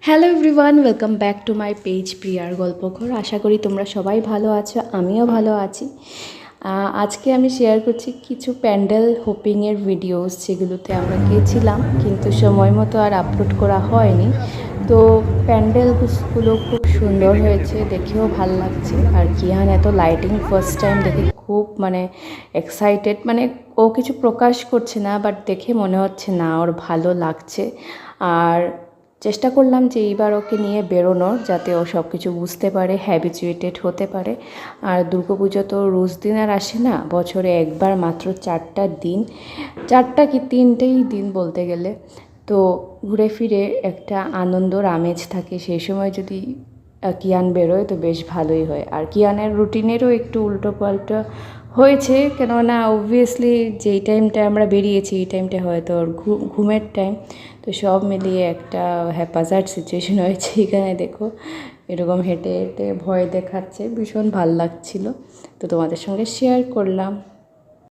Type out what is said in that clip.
Hello everyone, welcome back to my page প্রিয়ার গল্পঘর। আশা করি তোমরা সবাই ভালো আছো, আমিও ভালো আছি। আজকে আমি শেয়ার করছি কিছু প্যান্ডেল হোপিংয়ের ভিডিওস, যেগুলোতে আমরা গিয়েছিলাম কিন্তু সময় মতো আর আপলোড করা হয়নি। তো প্যান্ডেলগুলো খুব সুন্দর হয়েছে, দেখেও ভাল লাগছে। আর কিয়ান এত লাইটিং ফার্স্ট টাইম দেখে খুব এক্সাইটেড, ও কিছু প্রকাশ করছে না, বাট দেখে মনে হচ্ছে না ওর ভালো লাগছে। আর চেষ্টা করলাম যে এইবার ওকে নিয়ে বেরোনোর, যাতে ও সব কিছু বুঝতে পারে, হ্যাবিচুয়েটেড হতে পারে। আর দুর্গাপুজো তো রোজ দিন আর আসে না, বছরে একবার মাত্র 4টা দিন, 4টা কি 3টেই দিন বলতে গেলে। তো ঘুরে ফিরে একটা আনন্দর আমেজ থাকে, সেই সময় যদি কিয়ান বেরোয় তো বেশ ভালোই হয়। আর কিয়ানের রুটিনেরও একটু উল্টো পাল্টা হয়েছে, কেননা অবভিয়াসলি যেই টাইমটায় আমরা বেরিয়েছি এই টাইমটা হয়তো ওর ঘুমের টাইম। তো সব মিলিয়ে একটা হ্যাপাজার্ড সিচুয়েশন হয়েছে। এখানে দেখো এরকম হেঁটে হেঁটে ভয় দেখাচ্ছে, ভীষণ ভাল লাগছিল, তো তোমাদের সঙ্গে শেয়ার করলাম।